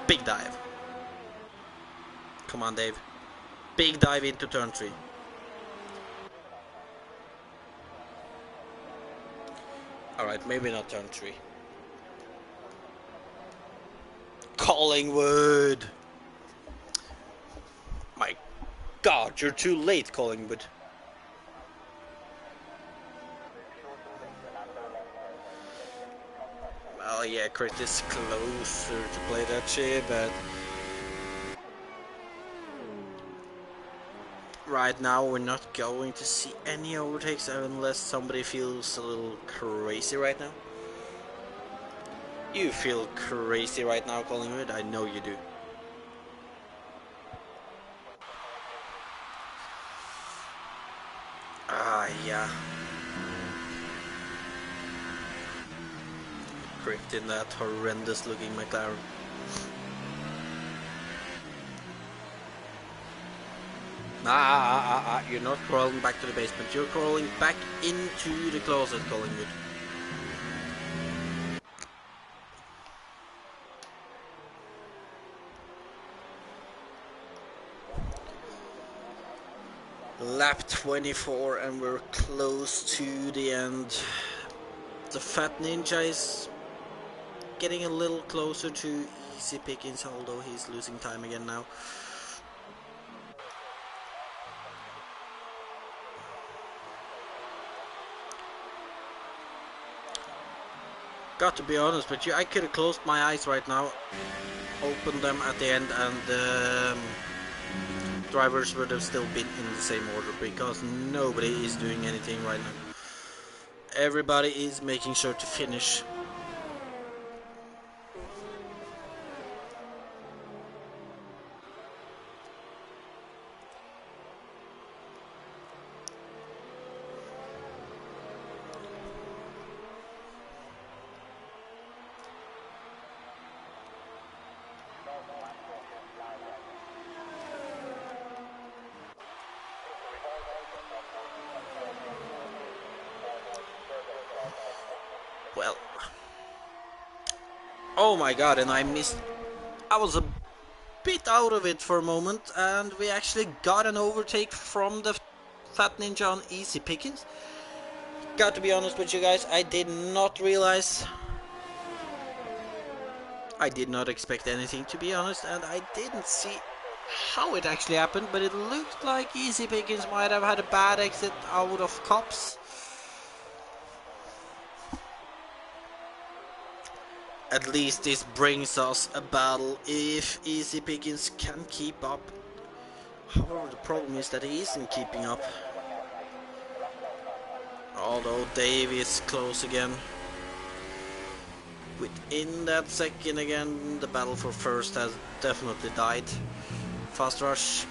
Big dive. Come on, Dave. Big dive into turn 3. Alright, maybe not turn 3. Collingwood! My God, you're too late, Collingwood. Well, yeah, Crit is closer to play that shit, but right now we're not going to see any overtakes unless somebody feels a little crazy right now. You feel crazy right now, Collingwood, I know you do. Yeah. Gripped in that horrendous looking McLaren. You're not crawling back to the basement, you're crawling back into the closet, Collingwood. Lap 24 and we're close to the end. The Fat Ninja is getting a little closer to easy pickings, although he's losing time again now. Got to be honest with you, I could have closed my eyes right now, opened them at the end, and drivers would have still been in the same order because nobody is doing anything right now. Everybody is making sure to finish. Well, oh my god, and I was a bit out of it for a moment, and we actually got an overtake from the Fat Ninja on easy pickings. Got to be honest with you guys, I did not realize, I did not expect anything to be honest, and I didn't see how it actually happened, but it looked like easy pickings might have had a bad exit out of cops. At least this brings us a battle if easy pickings can keep up. However, the problem is that he isn't keeping up. Although Dave is close again. Within that second again, the battle for first has definitely died. Fast Rush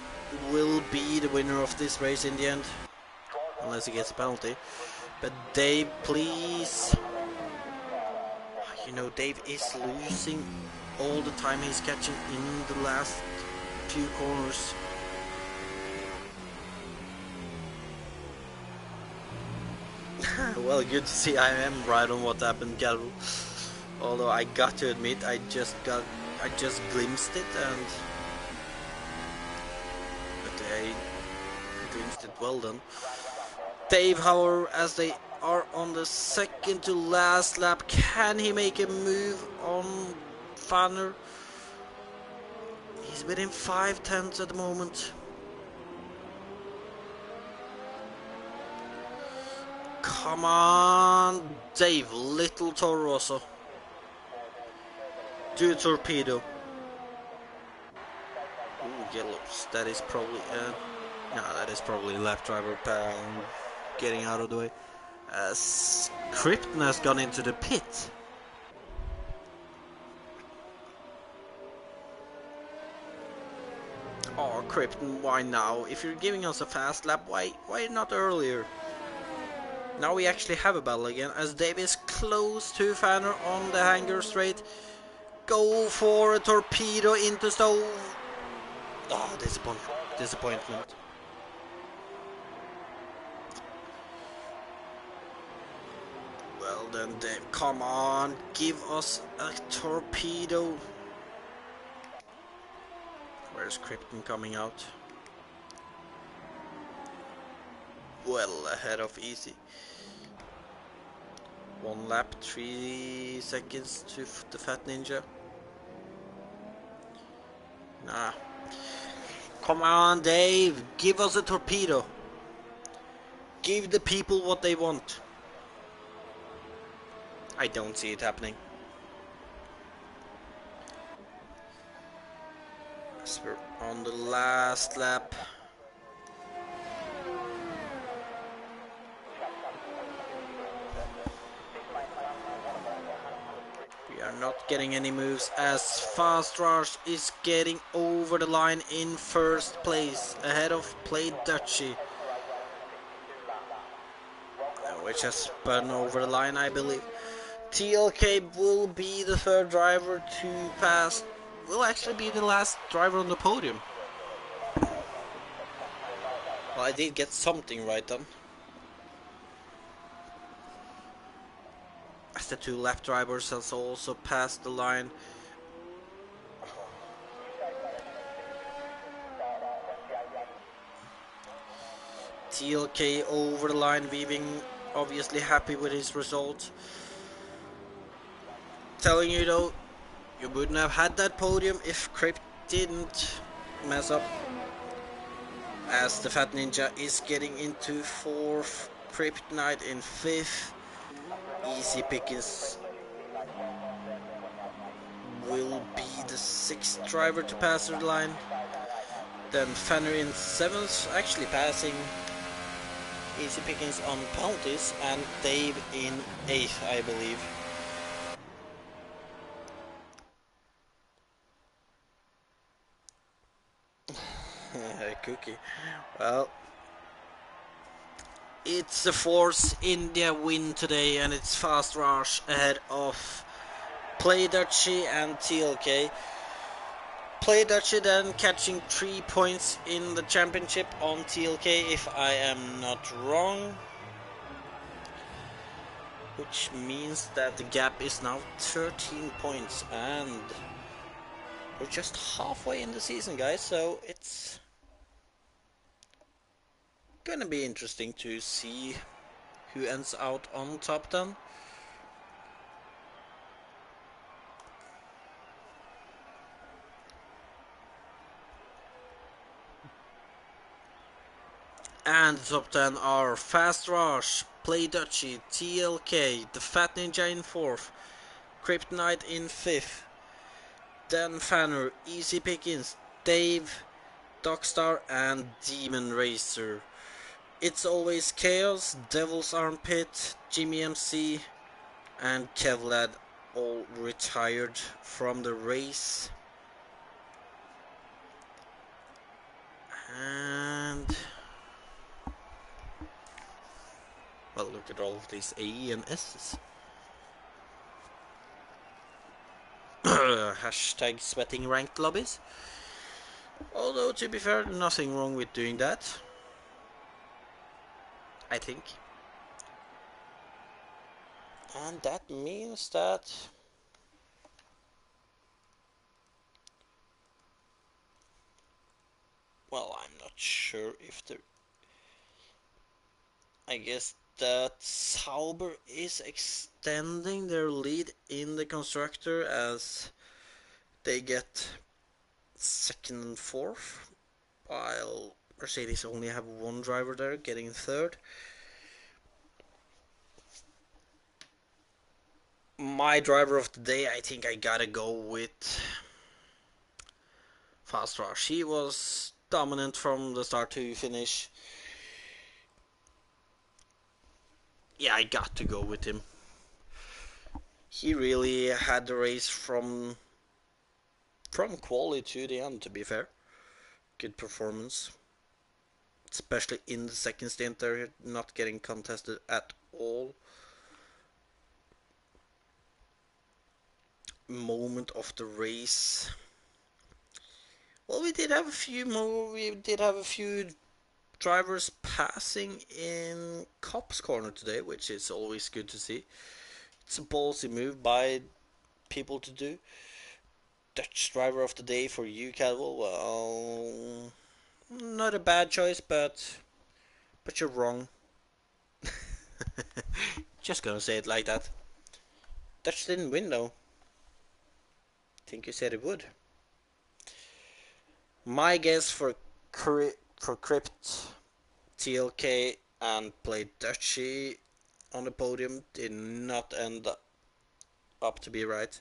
will be the winner of this race in the end, unless he gets a penalty. But Dave, please. You know, Dave is losing all the time he's catching in the last few corners. Well, good to see I am right on what happened, Galvo. Although I got to admit, I just glimpsed it, but I glimpsed it well done. Dave, however, as they are on the second to last lap, can he make a move on Fanner? He's within 5/10 at the moment. Come on, Dave, little Toro Rosso. Do a torpedo. Ooh, yellows. That is probably that is probably lap driver getting out of the way. As Krypton has gone into the pit. Oh, Krypton, why now? If you're giving us a fast lap, why not earlier? Now we actually have a battle again, as Dave is close to Fanner on the hanger straight. Go for a torpedo into stove. Oh, disappointment. Well then, Dave, come on, give us a torpedo. Where's Krypton coming out? Well ahead of Easy. 1 lap, 3 seconds to the Fat Ninja. Nah. Come on, Dave, give us a torpedo. Give the people what they want. I don't see it happening. As we're on the last lap. We are not getting any moves as Fast Rush is getting over the line in first place ahead of Play Dutchy, which has spun over the line, I believe. TLK will be the third driver to pass, will actually be the last driver on the podium. Well, I did get something right then. As the 2 lap drivers has also passed the line. TLK over the line, weaving obviously happy with his result. Telling you though, you wouldn't have had that podium if Crypt didn't mess up. As the Fat Ninja is getting into 4th, Kryptonite in 5th. Easy Pickens will be the 6th driver to pass the line. Then Fanner in 7th, actually passing Easy Pickens on penalties, and Dave in 8th, I believe. Cookie. Well, it's the Force India win today, and it's Fast Rush ahead of Play Dutchy and TLK. Play Dutchy then catching 3 points in the championship on TLK, if I am not wrong. Which means that the gap is now 13 points, and we're just halfway in the season, guys, so it's gonna be interesting to see who ends out on top then. And the top 10 are Fast Rush, Play Dutchy, TLK, the Fat Ninja in 4th, Kryptonite in 5th, Dan Fanner, Easy Pickens, Dave, Dogstar and Demon Racer. It's Always Chaos, Devil's Armpit, Jimmy MC and Kevlad all retired from the race. And well, look at all of these A and S's. Hashtag sweating ranked lobbies. Although, to be fair, nothing wrong with doing that. I think. And that means that... well, I'm not sure if there... I guess that Sauber is extending their lead in the constructor as they get second and fourth, while Mercedes only have one driver there getting third. My driver of the day, I think I gotta go with Fastra. She was dominant from the start to finish. Yeah, I got to go with him. He really had the race from quali to the end, to be fair. Good performance. Especially in the second stint there, not getting contested at all. Moment of the race. Well, we did have a few more. We did have a few drivers passing in Cop's corner today, which is always good to see. It's a ballsy move by people to do. Dutch driver of the day for you, Cadwell. Well, not a bad choice, but you're wrong. Just gonna say it like that. Dutch didn't win though. Think you said it would. My guess for Crypt, TLK, and played Dutchy on the podium did not end up to be right.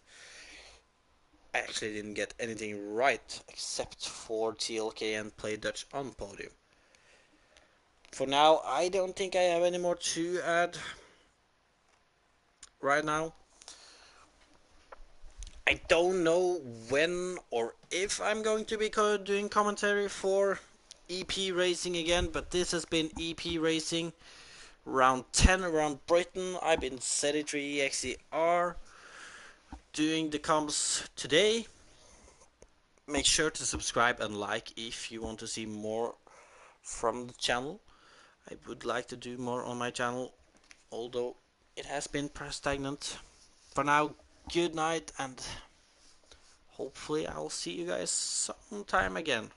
I actually didn't get anything right except for TLK and play Dutch on podium. For now, I don't think I have any more to add right now. I don't know when or if I'm going to be doing commentary for EP Racing again, but this has been EP Racing round 10 around Britain. I've been Sedi3XER doing the comps today. Make sure to subscribe and like if you want to see more from the channel. I would like to do more on my channel, although it has been pretty stagnant. For now, good night, and hopefully I'll see you guys sometime again.